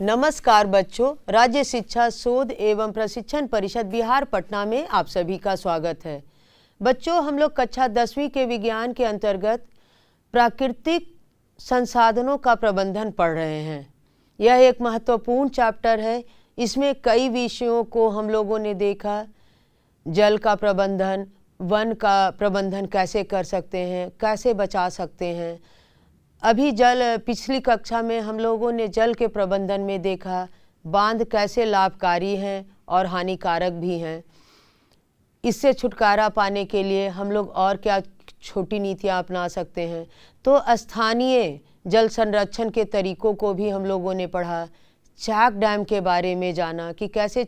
नमस्कार बच्चों, राज्य शिक्षा शोध एवं प्रशिक्षण परिषद बिहार पटना में आप सभी का स्वागत है। बच्चों, हम लोग कक्षा 10वीं के विज्ञान के अंतर्गत प्राकृतिक संसाधनों का प्रबंधन पढ़ रहे हैं। यह एक महत्वपूर्ण चैप्टर है। इसमें कई विषयों को हम लोगों ने देखा। जल का प्रबंधन, वन का प्रबंधन कैसे कर सकते हैं, कैसे बचा सकते हैं। अभी पिछली कक्षा में हम लोगों ने जल के प्रबंधन में देखा बांध कैसे लाभकारी हैं और हानिकारक भी हैं। इससे छुटकारा पाने के लिए हम लोग और क्या छोटी नीतियां अपना सकते हैं। तो स्थानीय जल संरक्षण के तरीकों को भी हम लोगों ने पढ़ा। चैक डैम के बारे में जाना कि कैसे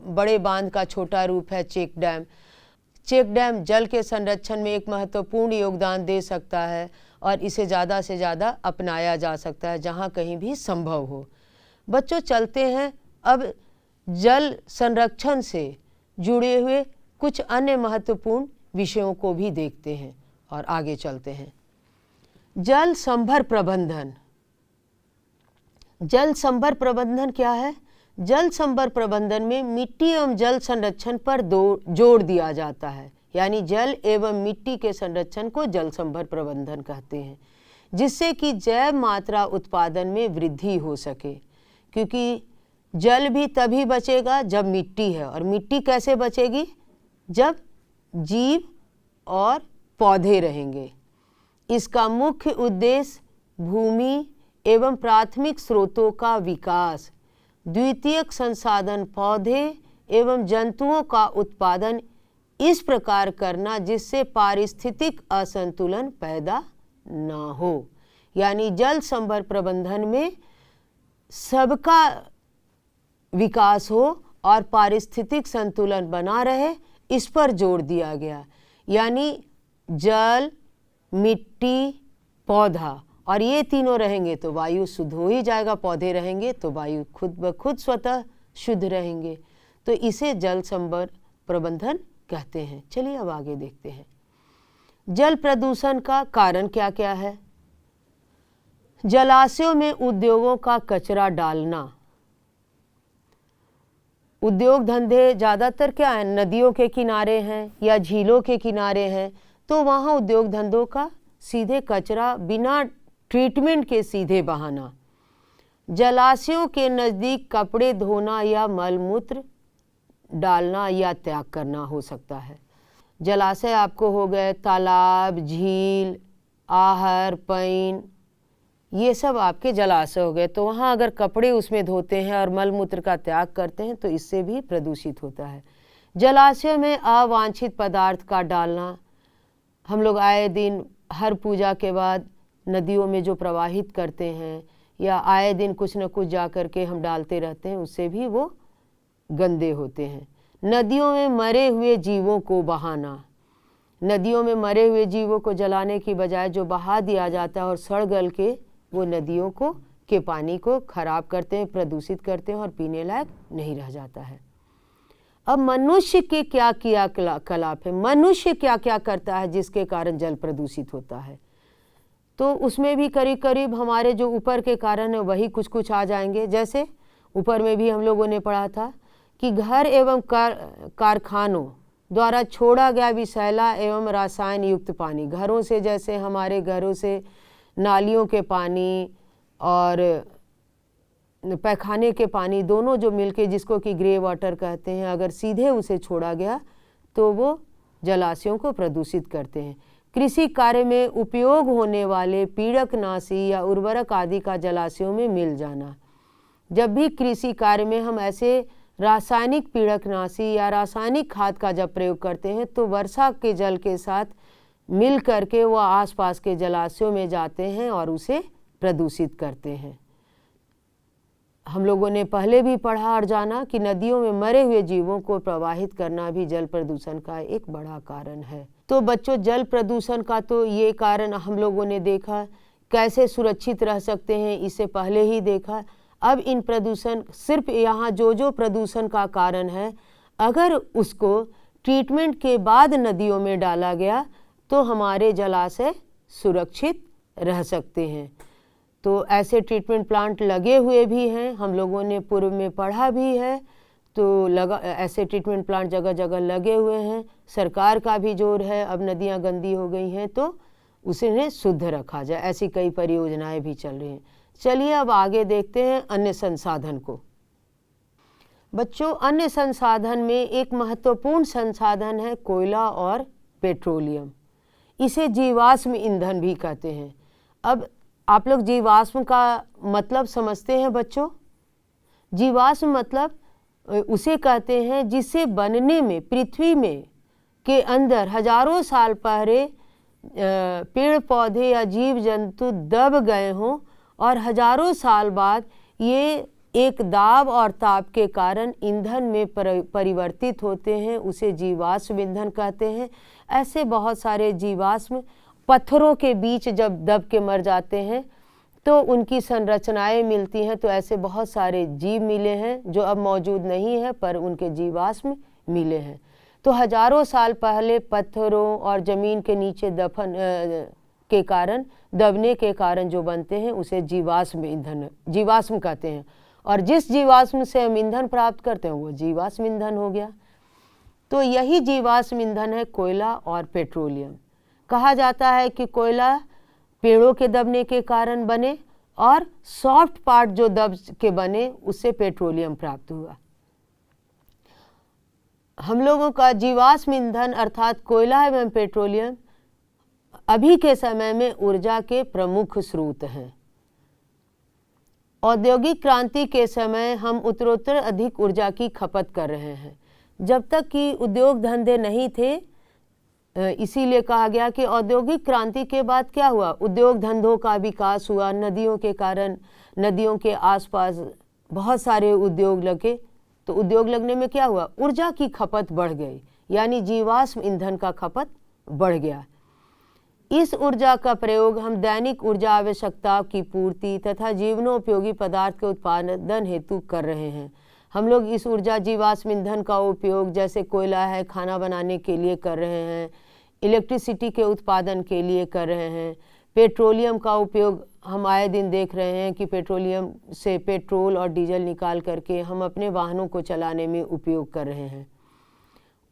बड़े बांध का छोटा रूप है चेक डैम। चेक डैम जल के संरक्षण में एक महत्वपूर्ण योगदान दे सकता है और इसे ज़्यादा से ज़्यादा अपनाया जा सकता है जहाँ कहीं भी संभव हो। बच्चों, चलते हैं अब जल संरक्षण से जुड़े हुए कुछ अन्य महत्वपूर्ण विषयों को भी देखते हैं और आगे चलते हैं। जल संभर प्रबंधन। जल संभर प्रबंधन क्या है? जल संभर प्रबंधन में मिट्टी एवं जल संरक्षण पर जोर दिया जाता है, यानी जल एवं मिट्टी के संरक्षण को जल संभर प्रबंधन कहते हैं, जिससे कि जैव मात्रा उत्पादन में वृद्धि हो सके। क्योंकि जल भी तभी बचेगा जब मिट्टी है, और मिट्टी कैसे बचेगी? जब जीव और पौधे रहेंगे। इसका मुख्य उद्देश्य भूमि एवं प्राथमिक स्रोतों का विकास, द्वितीयक संसाधन पौधे एवं जंतुओं का उत्पादन इस प्रकार करना जिससे पारिस्थितिक असंतुलन पैदा ना हो। यानी जल संभर प्रबंधन में सबका विकास हो और पारिस्थितिक संतुलन बना रहे, इस पर जोर दिया गया। यानी जल, मिट्टी, पौधा, और ये तीनों रहेंगे तो वायु शुद्ध हो ही जाएगा। पौधे रहेंगे तो वायु खुद ब खुद स्वतः शुद्ध रहेंगे। तो इसे जल संभर प्रबंधन कहते हैं। चलिए अब आगे देखते हैं। जल प्रदूषण का कारण क्या क्या है? जलाशयों में उद्योगों का कचरा डालना। उद्योग धंधे ज़्यादातर क्या है, नदियों के किनारे हैं या झीलों के किनारे हैं, तो वहाँ उद्योग धंधों का सीधे कचरा बिना ट्रीटमेंट के सीधे बहाना। जलाशयों के नज़दीक कपड़े धोना या मलमूत्र डालना या त्याग करना हो सकता है। जलाशय आपको हो गए तालाब, झील, आहर, पैन, ये सब आपके जलाशय हो गए। तो वहाँ अगर कपड़े उसमें धोते हैं और मलमूत्र का त्याग करते हैं तो इससे भी प्रदूषित होता है। जलाशय में अवांछित पदार्थ का डालना। हम लोग आए दिन हर पूजा के बाद नदियों में जो प्रवाहित करते हैं या आए दिन कुछ न कुछ जा कर के हम डालते रहते हैं, उससे भी वो गंदे होते हैं। नदियों में मरे हुए जीवों को बहाना। नदियों में मरे हुए जीवों को जलाने की बजाय जो बहा दिया जाता है और सड़ गल के वो नदियों के पानी को खराब करते हैं, प्रदूषित करते हैं और पीने लायक नहीं रह जाता है। अब मनुष्य के क्या क्रियाकलाप है? मनुष्य क्या क्या करता है जिसके कारण जल प्रदूषित होता है? तो उसमें भी करीब करीब हमारे जो ऊपर के कारण है वही कुछ कुछ आ जाएंगे। जैसे ऊपर में भी हम लोगों ने पढ़ा था कि घर एवं कारखानों द्वारा छोड़ा गया विषैला एवं रसायन युक्त पानी। घरों से, जैसे हमारे घरों से नालियों के पानी और पैखाने के पानी दोनों जो मिलके, जिसको कि ग्रे वाटर कहते हैं, अगर सीधे उसे छोड़ा गया तो वो जलाशयों को प्रदूषित करते हैं। कृषि कार्य में उपयोग होने वाले पीड़कनाशी या उर्वरक आदि का जलाशयों में मिल जाना। जब भी कृषि कार्य में हम ऐसे रासायनिक पीड़कनाशी या रासायनिक खाद का जब प्रयोग करते हैं तो वर्षा के जल के साथ मिल करके वह आसपास के जलाशयों में जाते हैं और उसे प्रदूषित करते हैं। हम लोगों ने पहले भी पढ़ा और जाना कि नदियों में मरे हुए जीवों को प्रवाहित करना भी जल प्रदूषण का एक बड़ा कारण है। तो बच्चों, जल प्रदूषण का तो ये कारण हम लोगों ने देखा। कैसे सुरक्षित रह सकते हैं इसे पहले ही देखा। अब इन प्रदूषण, सिर्फ यहाँ जो प्रदूषण का कारण है, अगर उसको ट्रीटमेंट के बाद नदियों में डाला गया तो हमारे जलाशय सुरक्षित रह सकते हैं। तो ऐसे ट्रीटमेंट प्लांट लगे हुए भी हैं, हम लोगों ने पूर्व में पढ़ा भी है। तो ऐसे ट्रीटमेंट प्लांट जगह जगह लगे हुए हैं। सरकार का भी जोर है, अब नदियाँ गंदी हो गई हैं तो उसे शुद्ध रखा जाए, ऐसी कई परियोजनाएं भी चल रही हैं। चलिए अब आगे देखते हैं अन्य संसाधन को। बच्चों, अन्य संसाधन में एक महत्वपूर्ण संसाधन है कोयला और पेट्रोलियम। इसे जीवाश्म ईंधन भी कहते हैं। अब आप लोग जीवाश्म का मतलब समझते हैं बच्चों? जीवाश्म मतलब उसे कहते हैं जिसे बनने में पृथ्वी में के अंदर हजारों साल पहले पेड़ पौधे या जीव जंतु दब गए हों और हजारों साल बाद ये एक दाब और ताप के कारण ईंधन में परिवर्तित होते हैं, उसे जीवाश्म ईंधन कहते हैं। ऐसे बहुत सारे जीवाश्म पत्थरों के बीच जब दब के मर जाते हैं तो उनकी संरचनाएं मिलती हैं। तो ऐसे बहुत सारे जीव मिले हैं जो अब मौजूद नहीं है, पर उनके जीवाश्म मिले हैं। तो हजारों साल पहले पत्थरों और ज़मीन के नीचे दफन के कारण, दबने के कारण जो बनते हैं उसे जीवाश्म ईंधन, जीवाश्म कहते हैं। और जिस जीवाश्म से हम ईंधन प्राप्त करते हैं वो जीवाश्म ईंधन हो गया। तो यही जीवाश्म ईंधन है कोयला और पेट्रोलियम। कहा जाता है कि कोयला पेड़ों के दबने के कारण बने और सॉफ्ट पार्ट जो दब के बने उससे पेट्रोलियम प्राप्त हुआ। हम लोगों का जीवाश्म ईंधन अर्थात कोयला एवं पेट्रोलियम अभी के समय में ऊर्जा के प्रमुख स्रोत हैं। औद्योगिक क्रांति के समय हम उत्तरोत्तर अधिक ऊर्जा की खपत कर रहे हैं। जब तक कि उद्योग धंधे नहीं थे, इसीलिए कहा गया कि औद्योगिक क्रांति के बाद क्या हुआ, उद्योग धंधों का विकास हुआ। नदियों के कारण नदियों के आसपास बहुत सारे उद्योग लगे, तो उद्योग लगने में क्या हुआ, ऊर्जा की खपत बढ़ गई, यानी जीवाश्म ईंधन का खपत बढ़ गया। इस ऊर्जा का प्रयोग हम दैनिक ऊर्जा आवश्यकता की पूर्ति तथा जीवनोपयोगी पदार्थ के उत्पादन हेतु कर रहे हैं। हम लोग इस ऊर्जा जीवाश्म ईंधन का उपयोग जैसे कोयला है खाना बनाने के लिए कर रहे हैं, इलेक्ट्रिसिटी के उत्पादन के लिए कर रहे हैं। पेट्रोलियम का उपयोग हम आए दिन देख रहे हैं कि पेट्रोलियम से पेट्रोल और डीजल निकाल करके हम अपने वाहनों को चलाने में उपयोग कर रहे हैं।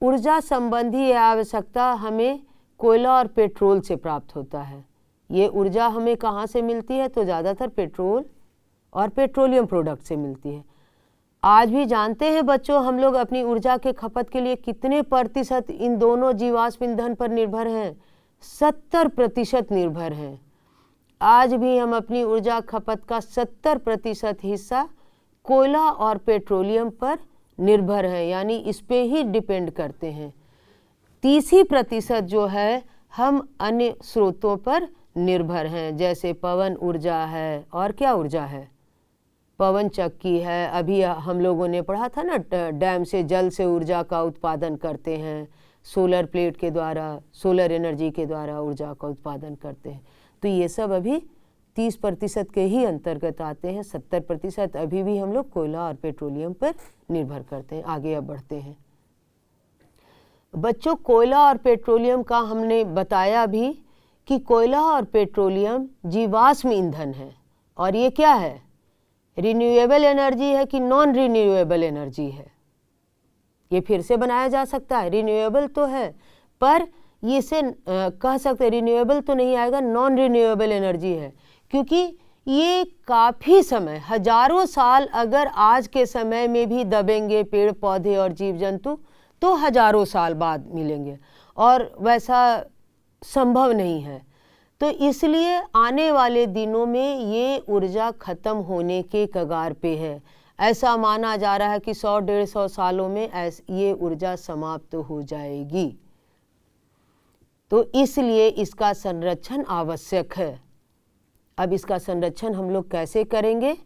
ऊर्जा संबंधी आवश्यकता हमें कोयला और पेट्रोल से प्राप्त होता है। ये ऊर्जा हमें कहाँ से मिलती है, तो ज़्यादातर पेट्रोल और पेट्रोलियम प्रोडक्ट से मिलती है। आज भी जानते हैं बच्चों, हम लोग अपनी ऊर्जा के खपत के लिए कितने प्रतिशत इन दोनों जीवाश्म ईंधन पर निर्भर हैं? 70% निर्भर हैं। आज भी हम अपनी ऊर्जा खपत का 70% हिस्सा कोयला और पेट्रोलियम पर निर्भर हैं, यानी इस पे ही डिपेंड करते हैं। 30% जो है हम अन्य स्रोतों पर निर्भर हैं, जैसे पवन ऊर्जा है और क्या ऊर्जा है, पवन चक्की है। अभी हम लोगों ने पढ़ा था ना, डैम से जल से ऊर्जा का उत्पादन करते हैं, सोलर प्लेट के द्वारा, सोलर एनर्जी के द्वारा ऊर्जा का उत्पादन करते हैं। तो ये सब अभी 30% के ही अंतर्गत आते हैं। 70% अभी भी हम लोग कोयला और पेट्रोलियम पर निर्भर करते हैं। आगे अब बढ़ते हैं बच्चों। कोयला और पेट्रोलियम का हमने बताया भी कि कोयला और पेट्रोलियम जीवाश्म ईंधन है। और ये क्या है, रिन्यूएबल एनर्जी है कि नॉन रिन्यूएबल एनर्जी है? ये फिर से बनाया जा सकता है, रिन्यूएबल तो है, पर ये से कह सकते रिन्यूएबल तो नहीं आएगा, नॉन रिन्यूएबल एनर्जी है, क्योंकि ये काफ़ी समय, हजारों साल अगर आज के समय में भी दबेंगे पेड़ पौधे और जीव जंतु तो हजारों साल बाद मिलेंगे, और वैसा संभव नहीं है। तो इसलिए आने वाले दिनों में ये ऊर्जा ख़त्म होने के कगार पे है। ऐसा माना जा रहा है कि 100-150 सालों में ये ऊर्जा समाप्त हो जाएगी। तो इसलिए इसका संरक्षण आवश्यक है। अब इसका संरक्षण हम लोग कैसे करेंगे?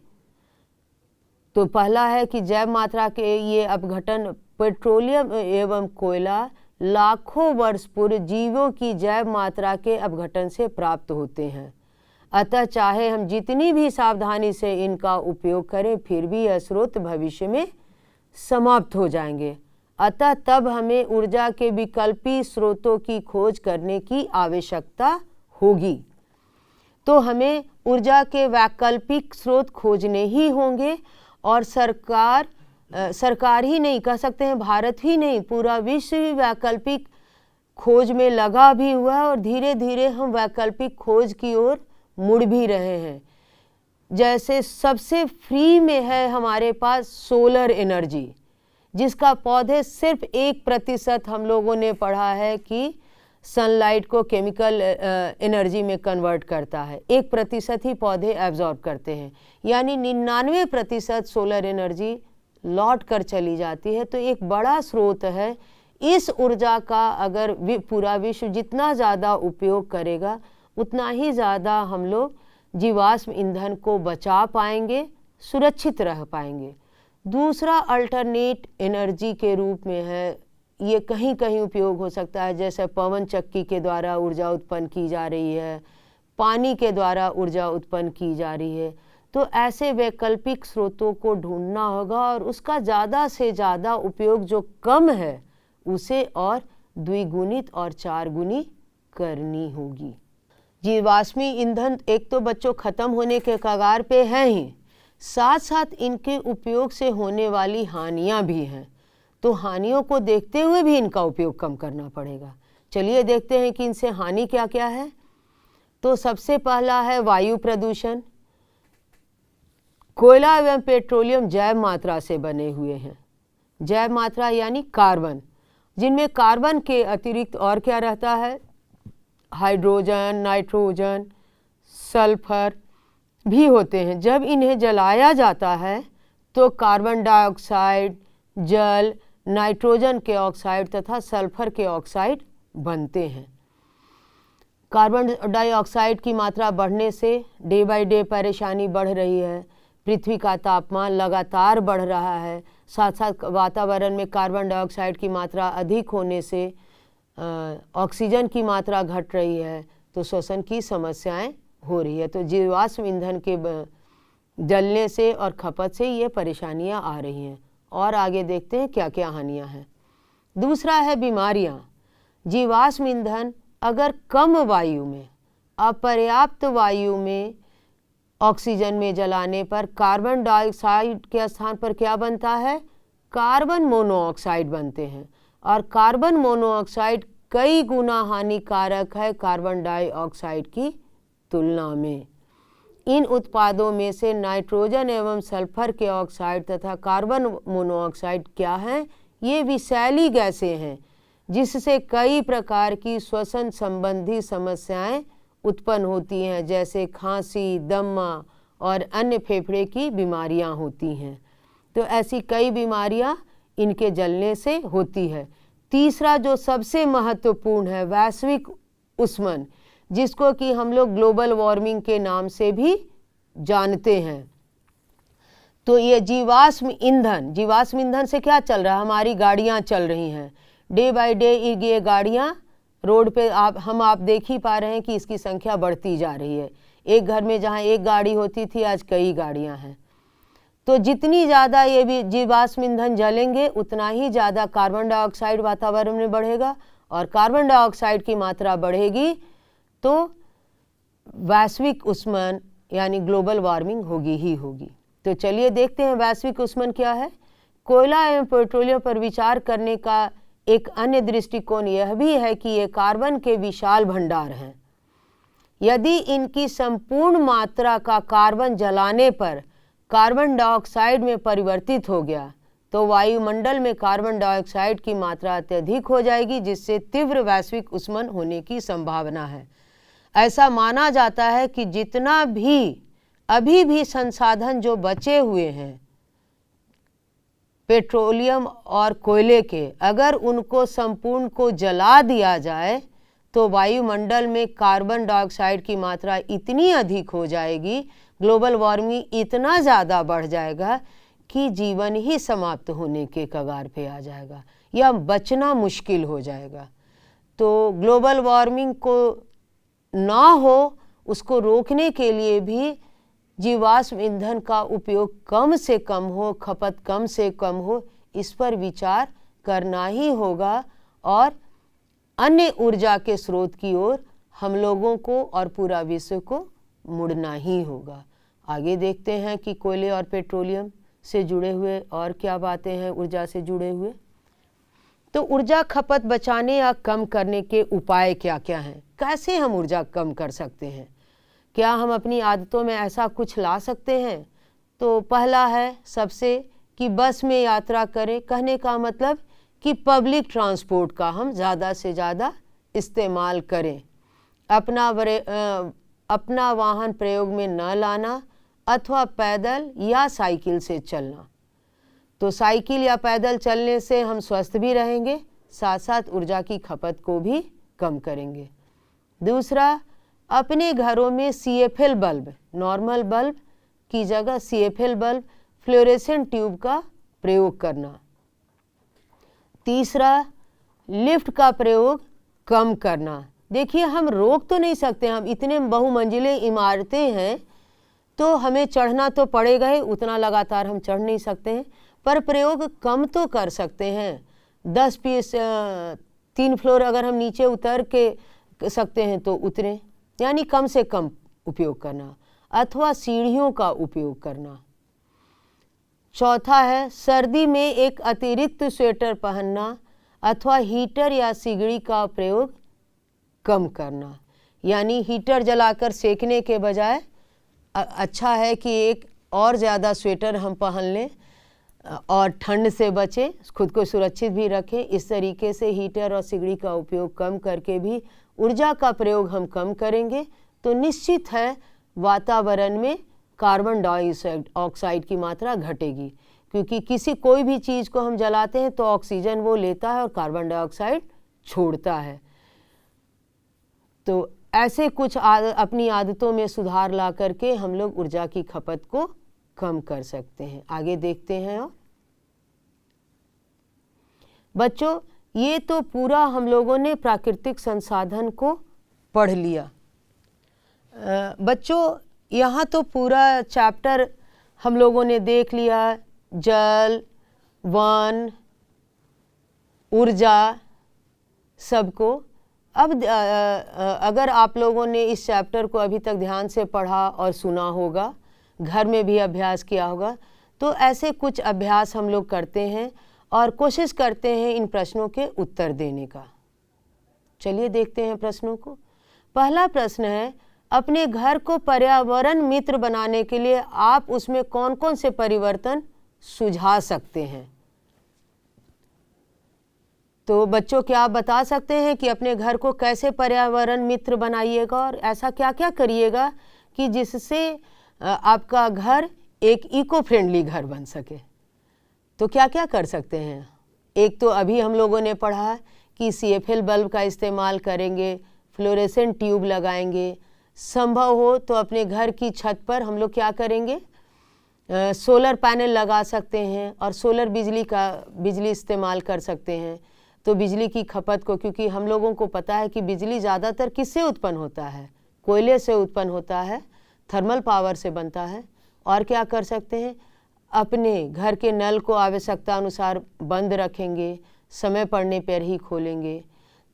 तो पहला है कि जैव मात्रा के ये अपघटन, पेट्रोलियम एवं कोयला लाखों वर्ष पूर्व जीवों की जैव मात्रा के अपघटन से प्राप्त होते हैं। अतः चाहे हम जितनी भी सावधानी से इनका उपयोग करें, फिर भी यह स्रोत भविष्य में समाप्त हो जाएंगे। अतः तब हमें ऊर्जा के विकल्पी स्रोतों की खोज करने की आवश्यकता होगी। तो हमें ऊर्जा के वैकल्पिक स्रोत खोजने ही होंगे। और सरकार ही नहीं, कह सकते हैं भारत ही नहीं, पूरा विश्व ही वैकल्पिक खोज में लगा भी हुआ है और धीरे धीरे हम वैकल्पिक खोज की ओर मुड़ भी रहे हैं। जैसे सबसे फ्री में है हमारे पास सोलर एनर्जी, जिसका पौधे सिर्फ 1% हम लोगों ने पढ़ा है कि सनलाइट को केमिकल एनर्जी में कन्वर्ट करता है, 1% ही पौधे एब्जॉर्ब करते हैं, यानी 99% सोलर एनर्जी लौट कर चली जाती है। तो एक बड़ा स्रोत है। इस ऊर्जा का अगर पूरा विश्व जितना ज़्यादा उपयोग करेगा उतना ही ज़्यादा हम लोग जीवाश्म ईंधन को बचा पाएंगे, सुरक्षित रह पाएंगे। दूसरा अल्टरनेट एनर्जी के रूप में है, ये कहीं कहीं उपयोग हो सकता है, जैसे पवन चक्की के द्वारा ऊर्जा उत्पन्न की जा रही है, पानी के द्वारा ऊर्जा उत्पन्न की जा रही है। तो ऐसे वैकल्पिक स्रोतों को ढूंढना होगा और उसका ज़्यादा से ज़्यादा उपयोग जो कम है उसे और द्विगुणित और चारगुनी करनी होगी। जीवाश्मी ईंधन एक तो बच्चों ख़त्म होने के कगार पे हैं ही, साथ साथ इनके उपयोग से होने वाली हानियाँ भी हैं। तो हानियों को देखते हुए भी इनका उपयोग कम करना पड़ेगा। चलिए देखते हैं कि इनसे हानि क्या क्या है। तो सबसे पहला है वायु प्रदूषण। कोयला एवं पेट्रोलियम जैव मात्रा से बने हुए हैं। जैव मात्रा यानी कार्बन, जिनमें कार्बन के अतिरिक्त और क्या रहता है, हाइड्रोजन, नाइट्रोजन, सल्फर भी होते हैं। जब इन्हें जलाया जाता है तो कार्बन डाइऑक्साइड, जल, नाइट्रोजन के ऑक्साइड तथा सल्फर के ऑक्साइड बनते हैं। कार्बन डाइऑक्साइड की मात्रा बढ़ने से डे बाय डे परेशानी बढ़ रही है। पृथ्वी का तापमान लगातार बढ़ रहा है, साथ साथ वातावरण में कार्बन डाइऑक्साइड की मात्रा अधिक होने से ऑक्सीजन की मात्रा घट रही है, तो श्वसन की समस्याएं हो रही है। तो जीवाश्म ईंधन के जलने से और खपत से ये परेशानियां आ रही हैं। और आगे देखते हैं क्या क्या हानियां हैं। दूसरा है बीमारियां। जीवाश्म ईंधन अगर कम वायु में, अपर्याप्त वायु में, ऑक्सीजन में जलाने पर कार्बन डाइऑक्साइड के स्थान पर क्या बनता है, कार्बन मोनोऑक्साइड बनते हैं। और कार्बन मोनोऑक्साइड कई गुना हानिकारक है कार्बन डाइऑक्साइड की तुलना में। इन उत्पादों में से नाइट्रोजन एवं सल्फर के ऑक्साइड तथा कार्बन मोनोऑक्साइड क्या हैं, ये विषैली गैसें हैं, जिससे कई प्रकार की श्वसन संबंधी समस्याएं उत्पन्न होती हैं, जैसे खांसी, दमा और अन्य फेफड़े की बीमारियां होती हैं। तो ऐसी कई बीमारियां इनके जलने से होती है। तीसरा जो सबसे महत्वपूर्ण है, वैश्विक उष्मन, जिसको कि हम लोग ग्लोबल वार्मिंग के नाम से भी जानते हैं। तो ये जीवाश्म ईंधन से क्या चल रहा है, हमारी गाड़ियां चल रही हैं। डे बाय डे ये गाड़ियां रोड पे आप देख ही पा रहे हैं कि इसकी संख्या बढ़ती जा रही है। एक घर में जहां एक गाड़ी होती थी आज कई गाड़ियां हैं। तो जितनी ज़्यादा ये भी जीवाश्म ईंधन जलेंगे उतना ही ज़्यादा कार्बन डाइऑक्साइड वातावरण में बढ़ेगा, और कार्बन डाइऑक्साइड की मात्रा बढ़ेगी तो वैश्विक उष्मन यानी ग्लोबल वार्मिंग होगी ही होगी। तो चलिए देखते हैं वैश्विक उष्मन क्या है। कोयला एवं पेट्रोलियम पर विचार करने का एक अन्य दृष्टिकोण यह भी है कि ये कार्बन के विशाल भंडार हैं। यदि इनकी संपूर्ण मात्रा का कार्बन जलाने पर कार्बन डाइऑक्साइड में परिवर्तित हो गया तो वायुमंडल में कार्बन डाइऑक्साइड की मात्रा अत्यधिक हो जाएगी, जिससे तीव्र वैश्विक उष्मन होने की संभावना है। ऐसा माना जाता है कि जितना भी अभी भी संसाधन जो बचे हुए हैं पेट्रोलियम और कोयले के, अगर उनको संपूर्ण को जला दिया जाए तो वायुमंडल में कार्बन डाइऑक्साइड की मात्रा इतनी अधिक हो जाएगी, ग्लोबल वार्मिंग इतना ज़्यादा बढ़ जाएगा कि जीवन ही समाप्त होने के कगार पे आ जाएगा या बचना मुश्किल हो जाएगा। तो ग्लोबल वार्मिंग को ना हो, उसको रोकने के लिए भी जीवाश्म ईंधन का उपयोग कम से कम हो, खपत कम से कम हो, इस पर विचार करना ही होगा और अन्य ऊर्जा के स्रोत की ओर हम लोगों को और पूरा विश्व को मुड़ना ही होगा। आगे देखते हैं कि कोयले और पेट्रोलियम से जुड़े हुए और क्या बातें हैं ऊर्जा से जुड़े हुए। तो ऊर्जा खपत बचाने या कम करने के उपाय क्या क्या हैं, कैसे हम ऊर्जा कम कर सकते हैं, क्या हम अपनी आदतों में ऐसा कुछ ला सकते हैं। तो पहला है सबसे कि बस में यात्रा करें। कहने का मतलब कि पब्लिक ट्रांसपोर्ट का हम ज़्यादा से ज़्यादा इस्तेमाल करें। अपना वाहन प्रयोग में न लाना अथवा पैदल या साइकिल से चलना। तो साइकिल या पैदल चलने से हम स्वस्थ भी रहेंगे, साथ साथ ऊर्जा की खपत को भी कम करेंगे। दूसरा, अपने घरों में CFL बल्ब, नॉर्मल बल्ब की जगह CFL बल्ब, फ्लोरेसेंट ट्यूब का प्रयोग करना। तीसरा, लिफ्ट का प्रयोग कम करना। देखिए, हम रोक तो नहीं सकते, हम इतने बहुमंजिले इमारतें हैं तो हमें चढ़ना तो पड़ेगा ही, उतना लगातार हम चढ़ नहीं सकते हैं, पर प्रयोग कम तो कर सकते हैं। 10 पीस 3 फ्लोर अगर हम नीचे उतर के सकते हैं तो उतरें, यानी कम से कम उपयोग करना, अथवा सीढ़ियों का उपयोग करना। चौथा है सर्दी में एक अतिरिक्त स्वेटर पहनना अथवा हीटर या सिगड़ी का प्रयोग कम करना, यानी हीटर जलाकर सेकने के बजाय अच्छा है कि एक और ज़्यादा स्वेटर हम पहन लें और ठंड से बचें, खुद को सुरक्षित भी रखें। इस तरीके से हीटर और सिगड़ी का उपयोग कम करके भी ऊर्जा का प्रयोग हम कम करेंगे तो निश्चित है वातावरण में कार्बन डाइऑक्साइड की मात्रा घटेगी, क्योंकि कोई भी चीज़ को हम जलाते हैं तो ऑक्सीजन वो लेता है और कार्बन डाइऑक्साइड छोड़ता है। तो ऐसे कुछ अपनी आदतों में सुधार ला करके हम लोग ऊर्जा की खपत को कम कर सकते हैं। आगे देखते हैं। और बच्चों, ये तो पूरा हम लोगों ने प्राकृतिक संसाधन को पढ़ लिया। बच्चों, यहाँ तो पूरा चैप्टर हम लोगों ने देख लिया, जल, वन, ऊर्जा सबको। अब अगर आप लोगों ने इस चैप्टर को अभी तक ध्यान से पढ़ा और सुना होगा, घर में भी अभ्यास किया होगा, तो ऐसे कुछ अभ्यास हम लोग करते हैं और कोशिश करते हैं इन प्रश्नों के उत्तर देने का। चलिए देखते हैं प्रश्नों को। पहला प्रश्न है, अपने घर को पर्यावरण मित्र बनाने के लिए आप उसमें कौन कौन से परिवर्तन सुझा सकते हैं। तो बच्चों, क्या आप बता सकते हैं कि अपने घर को कैसे पर्यावरण मित्र बनाइएगा और ऐसा क्या क्या करिएगा कि जिससे आपका घर एक इको फ्रेंडली घर बन सके। तो क्या क्या कर सकते हैं। एक तो अभी हम लोगों ने पढ़ा कि CFL बल्ब का इस्तेमाल करेंगे, फ्लोरेसेंट ट्यूब लगाएंगे, संभव हो तो अपने घर की छत पर हम लोग क्या करेंगे, सोलर पैनल लगा सकते हैं और सोलर बिजली इस्तेमाल कर सकते हैं। तो बिजली की खपत को, क्योंकि हम लोगों को पता है कि बिजली ज़्यादातर किससे उत्पन्न होता है, कोयले से उत्पन्न होता है, थर्मल पावर से बनता है। और क्या कर सकते हैं, अपने घर के नल को आवश्यकता अनुसार बंद रखेंगे, समय पड़ने पर ही खोलेंगे।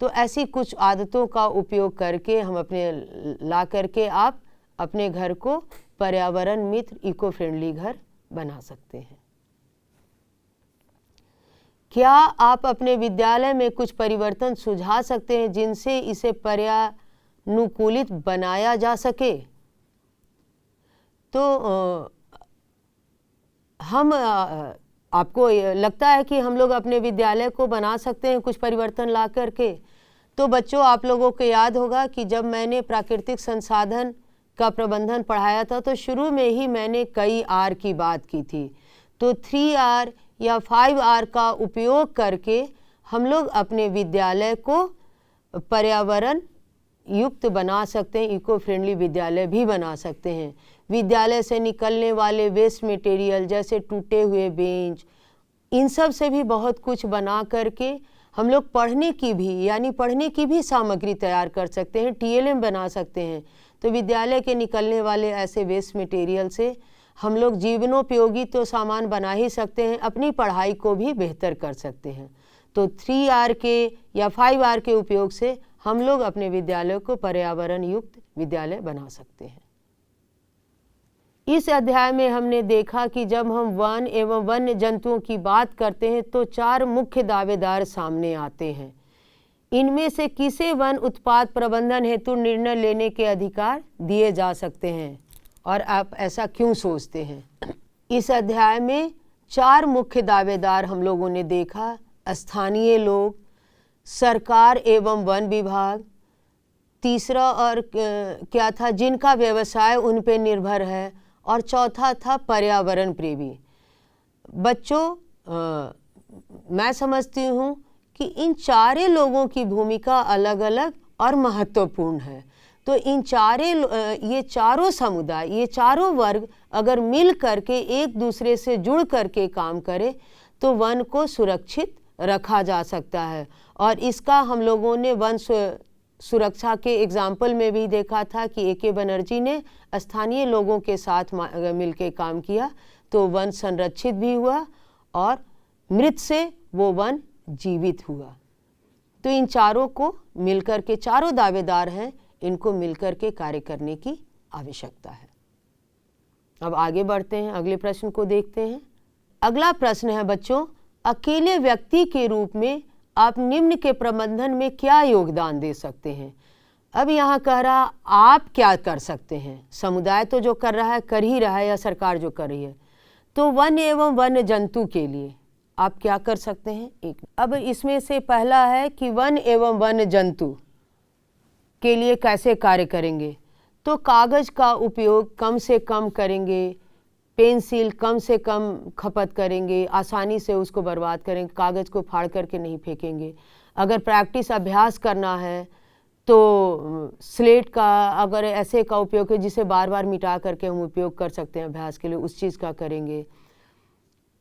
तो ऐसी कुछ आदतों का उपयोग करके हम ला करके आप अपने घर को पर्यावरण मित्र इको फ्रेंडली घर बना सकते हैं। क्या आप अपने विद्यालय में कुछ परिवर्तन सुझा सकते हैं जिनसे इसे पर्यानुकूलित बनाया जा सके। तो आपको लगता है कि हम लोग अपने विद्यालय को बना सकते हैं कुछ परिवर्तन ला करके। तो बच्चों, आप लोगों को याद होगा कि जब मैंने प्राकृतिक संसाधन का प्रबंधन पढ़ाया था तो शुरू में ही मैंने कई R की बात की थी। तो 3R या 5R का उपयोग करके हम लोग अपने विद्यालय को पर्यावरण युक्त बना सकते हैं, इको फ्रेंडली विद्यालय भी बना सकते हैं। विद्यालय से निकलने वाले वेस्ट मटेरियल जैसे टूटे हुए बेंच, इन सब से भी बहुत कुछ बना करके हम लोग पढ़ने की भी सामग्री तैयार कर सकते हैं, TLM बना सकते हैं। तो विद्यालय के निकलने वाले ऐसे वेस्ट मटेरियल से हम लोग जीवनोपयोगी तो सामान बना ही सकते हैं, अपनी पढ़ाई को भी बेहतर कर सकते हैं। तो 3R के या 5R के उपयोग से हम लोग अपने विद्यालय को पर्यावरण युक्त विद्यालय बना सकते हैं। इस अध्याय में हमने देखा कि जब हम वन एवं वन्य जंतुओं की बात करते हैं तो 4 मुख्य दावेदार सामने आते हैं। इनमें से किसे वन उत्पाद प्रबंधन हेतु निर्णय लेने के अधिकार दिए जा सकते हैं, और आप ऐसा क्यों सोचते हैं? इस अध्याय में 4 मुख्य दावेदार हम लोगों ने देखा। स्थानीय लोग, सरकार एवं वन विभाग, तीसरा और क्या था, जिनका व्यवसाय उन पे निर्भर है, और चौथा था पर्यावरण प्रेमी। बच्चों, मैं समझती हूँ कि इन 4 लोगों की भूमिका अलग अलग और महत्वपूर्ण है। तो ये चारों समुदाय, ये चारों वर्ग अगर मिल करके एक दूसरे से जुड़ करके काम करें तो वन को सुरक्षित रखा जा सकता है। और इसका हम लोगों ने वन सुरक्षा के एग्जाम्पल में भी देखा था कि A.K. बनर्जी ने स्थानीय लोगों के साथ मिलकर काम किया तो वन संरक्षित भी हुआ और मृत से वो वन जीवित हुआ। तो इन चारों को मिलकर के, चारों दावेदार हैं, इनको मिलकर के कार्य करने की आवश्यकता है। अब आगे बढ़ते हैं, अगले प्रश्न को देखते हैं। अगला प्रश्न है बच्चों, अकेले व्यक्ति के रूप में आप निम्न के प्रबंधन में क्या योगदान दे सकते हैं? अब यहाँ कह रहा आप क्या कर सकते हैं। समुदाय तो जो कर रहा है कर ही रहा है, या सरकार जो कर रही है। तो वन एवं वन्य जंतु के लिए आप क्या कर सकते हैं? अब इसमें से पहला है कि वन एवं वन्य जंतु के लिए कैसे कार्य करेंगे। तो कागज़ का उपयोग कम से कम करेंगे, पेंसिल कम से कम खपत करेंगे, आसानी से उसको बर्बाद करेंगे, कागज़ को फाड़ करके नहीं फेंकेंगे। अगर प्रैक्टिस अभ्यास करना है तो स्लेट का, अगर ऐसे का उपयोग है जिसे बार बार मिटा करके हम उपयोग कर सकते हैं अभ्यास के लिए, उस चीज़ का करेंगे।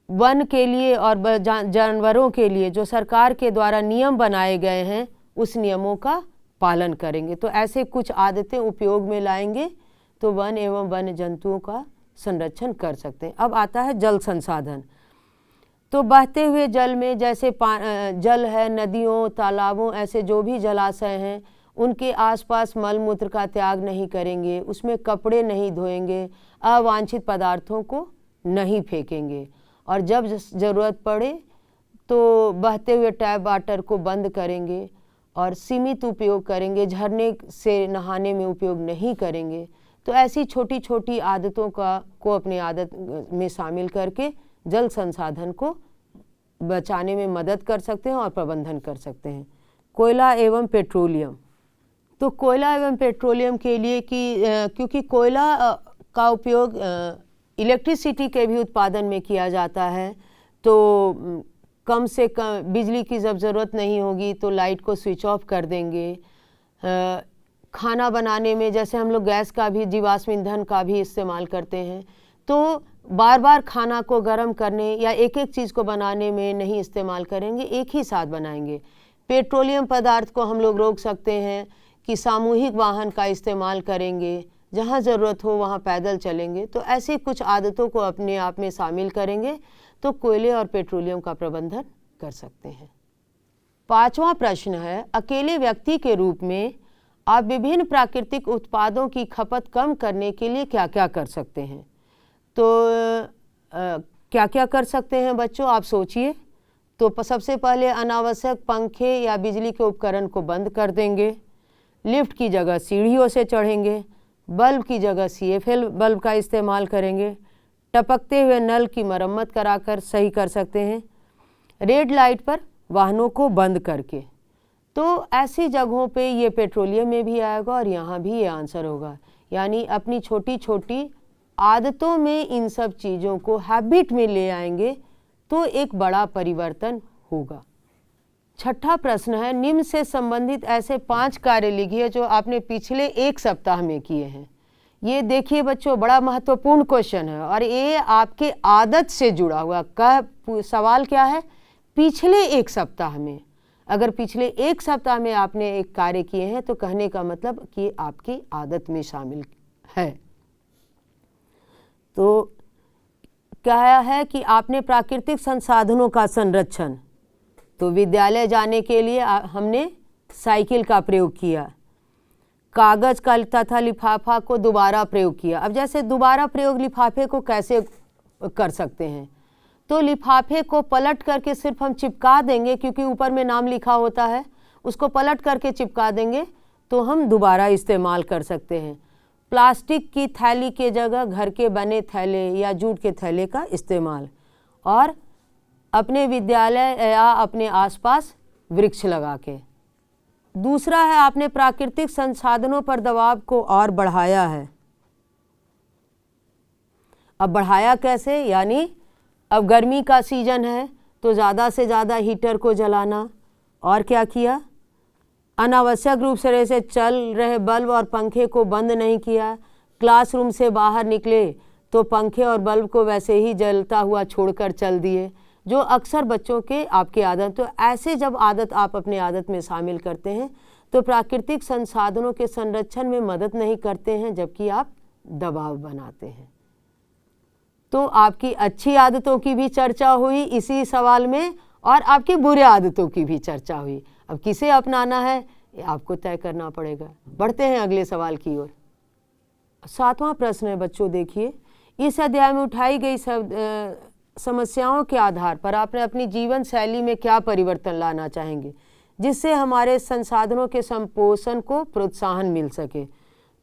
वन के लिए और जानवरों के लिए जो सरकार के द्वारा नियम बनाए गए हैं उस नियमों का पालन करेंगे। तो ऐसे कुछ आदतें उपयोग में लाएंगे तो वन एवं वन्य जंतुओं का संरक्षण कर सकते हैं। अब आता है जल संसाधन। तो बहते हुए जल में जैसे जल है, नदियों, तालाबों, ऐसे जो भी जलाशय हैं उनके आसपास मल मूत्र का त्याग नहीं करेंगे, उसमें कपड़े नहीं धोएंगे, अवांछित पदार्थों को नहीं फेंकेंगे, और जब ज़रूरत पड़े तो बहते हुए टैप वाटर को बंद करेंगे और सीमित उपयोग करेंगे, झरने से नहाने में उपयोग नहीं करेंगे। तो ऐसी छोटी छोटी आदतों को अपनी आदत में शामिल करके जल संसाधन को बचाने में मदद कर सकते हैं और प्रबंधन कर सकते हैं। कोयला एवं पेट्रोलियम। तो कोयला एवं पेट्रोलियम के लिए क्योंकि कोयला का उपयोग इलेक्ट्रिसिटी के भी उत्पादन में किया जाता है, तो कम से कम बिजली की जब ज़रूरत नहीं होगी तो लाइट को स्विच ऑफ कर देंगे। खाना बनाने में जैसे हम लोग गैस का भी, जीवाश्म ईंधन का भी इस्तेमाल करते हैं, तो बार बार खाना को गर्म करने या एक एक चीज़ को बनाने में नहीं इस्तेमाल करेंगे, एक ही साथ बनाएंगे। पेट्रोलियम पदार्थ को हम लोग रोक सकते हैं कि सामूहिक वाहन का इस्तेमाल करेंगे, जहाँ ज़रूरत हो वहाँ पैदल चलेंगे। तो ऐसी कुछ आदतों को अपने आप में शामिल करेंगे तो कोयले और पेट्रोलियम का प्रबंधन कर सकते हैं। 5वां प्रश्न है, अकेले व्यक्ति के रूप में आप विभिन्न प्राकृतिक उत्पादों की खपत कम करने के लिए क्या क्या कर सकते हैं? तो क्या क्या कर सकते हैं बच्चों, आप सोचिए। तो सबसे पहले अनावश्यक पंखे या बिजली के उपकरण को बंद कर देंगे, लिफ्ट की जगह सीढ़ियों से चढ़ेंगे, बल्ब की जगह CFL बल्ब का इस्तेमाल करेंगे, टपकते हुए नल की मरम्मत कराकर सही कर सकते हैं, रेड लाइट पर वाहनों को बंद करके। तो ऐसी जगहों पे ये पेट्रोलियम में भी आएगा और यहाँ भी ये आंसर होगा। यानी अपनी छोटी छोटी आदतों में इन सब चीज़ों को हैबिट में ले आएंगे तो एक बड़ा परिवर्तन होगा। 6ठा प्रश्न है, निम्न से संबंधित ऐसे 5 कार्य लिखिए जो आपने पिछले 1 सप्ताह में किए हैं। ये देखिए बच्चों, बड़ा महत्वपूर्ण क्वेश्चन है और ये आपके आदत से जुड़ा हुआ सवाल क्या है, पिछले 1 सप्ताह में। अगर पिछले 1 सप्ताह में आपने एक कार्य किए हैं तो कहने का मतलब कि आपकी आदत में शामिल है। तो क्या है कि आपने प्राकृतिक संसाधनों का संरक्षण, तो विद्यालय जाने के लिए हमने साइकिल का प्रयोग किया। कागज का तथा लिफाफा को दोबारा प्रयोग किया। अब जैसे दोबारा प्रयोग लिफाफे को कैसे कर सकते हैं, तो लिफाफे को पलट करके सिर्फ हम चिपका देंगे, क्योंकि ऊपर में नाम लिखा होता है, उसको पलट करके चिपका देंगे तो हम दोबारा इस्तेमाल कर सकते हैं। प्लास्टिक की थैली के जगह घर के बने थैले या जूट के थैले का इस्तेमाल, और अपने विद्यालय या अपने आसपास वृक्ष लगा के। दूसरा है, आपने प्राकृतिक संसाधनों पर दबाव को और बढ़ाया है। अब बढ़ाया कैसे, यानी अब गर्मी का सीजन है तो ज़्यादा से ज़्यादा हीटर को जलाना, और क्या किया, अनावश्यक रूप से चल रहे बल्ब और पंखे को बंद नहीं किया। क्लासरूम से बाहर निकले तो पंखे और बल्ब को वैसे ही जलता हुआ छोड़कर चल दिए, जो अक्सर बच्चों के आपकी आदत। तो ऐसे जब आदत आप अपने आदत में शामिल करते हैं तो प्राकृतिक संसाधनों के संरक्षण में मदद नहीं करते हैं, जबकि आप दबाव बनाते हैं। तो आपकी अच्छी आदतों की भी चर्चा हुई इसी सवाल में, और आपकी बुरी आदतों की भी चर्चा हुई। अब किसे अपनाना है ये आपको तय करना पड़ेगा। बढ़ते हैं अगले सवाल की ओर। 7वां प्रश्न है बच्चों, देखिए, इस अध्याय में उठाई गई समस्याओं के आधार पर आपने अपनी जीवन शैली में क्या परिवर्तन लाना चाहेंगे, जिससे हमारे संसाधनों के संपोषण को प्रोत्साहन मिल सके।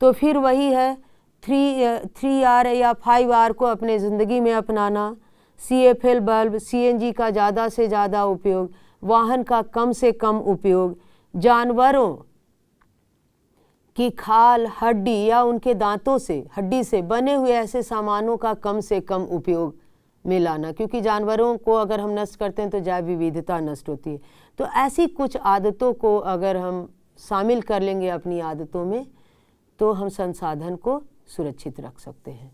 तो फिर वही है 3R या 5R को अपने ज़िंदगी में अपनाना। CFL बल्ब, CNG का ज़्यादा से ज़्यादा उपयोग, वाहन का कम से कम उपयोग, जानवरों की खाल, हड्डी या उनके दांतों से, हड्डी से बने हुए ऐसे सामानों का कम से कम उपयोग में लाना, क्योंकि जानवरों को अगर हम नष्ट करते हैं तो जैव विविधता नष्ट होती है। तो ऐसी कुछ आदतों को अगर हम शामिल कर लेंगे अपनी आदतों में तो हम संसाधन को सुरक्षित रख सकते हैं।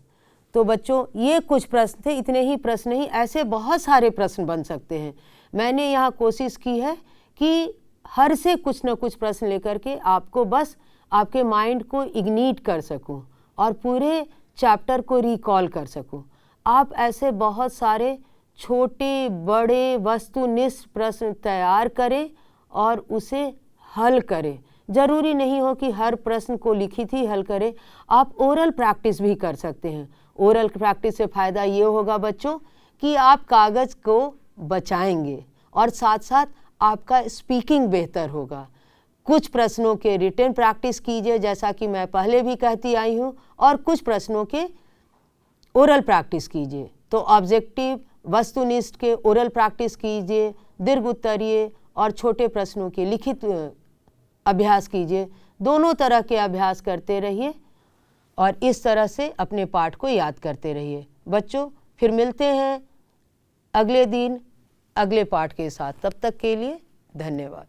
तो बच्चों, ये कुछ प्रश्न थे, इतने ही प्रश्न नहीं, ऐसे बहुत सारे प्रश्न बन सकते हैं। मैंने यहाँ कोशिश की है कि हर से कुछ न कुछ प्रश्न लेकर के आपको बस आपके माइंड को इग्नीट कर सकूं और पूरे चैप्टर को रिकॉल कर सकूं। आप ऐसे बहुत सारे छोटे बड़े वस्तुनिष्ठ प्रश्न तैयार करें और उसे हल करें। ज़रूरी नहीं हो कि हर प्रश्न को लिखित ही हल करें, आप ओरल प्रैक्टिस भी कर सकते हैं। ओरल प्रैक्टिस से फ़ायदा ये होगा बच्चों कि आप कागज़ को बचाएंगे और साथ साथ आपका स्पीकिंग बेहतर होगा। कुछ प्रश्नों के रिटन प्रैक्टिस कीजिए, जैसा कि मैं पहले भी कहती आई हूँ, और कुछ प्रश्नों के ओरल प्रैक्टिस कीजिए। तो ऑब्जेक्टिव वस्तुनिष्ठ के ओरल प्रैक्टिस कीजिए, दीर्घ उत्तरीय और छोटे प्रश्नों के लिखित अभ्यास कीजिए। दोनों तरह के अभ्यास करते रहिए और इस तरह से अपने पाठ को याद करते रहिए। बच्चों, फिर मिलते हैं अगले दिन अगले पाठ के साथ। तब तक के लिए धन्यवाद।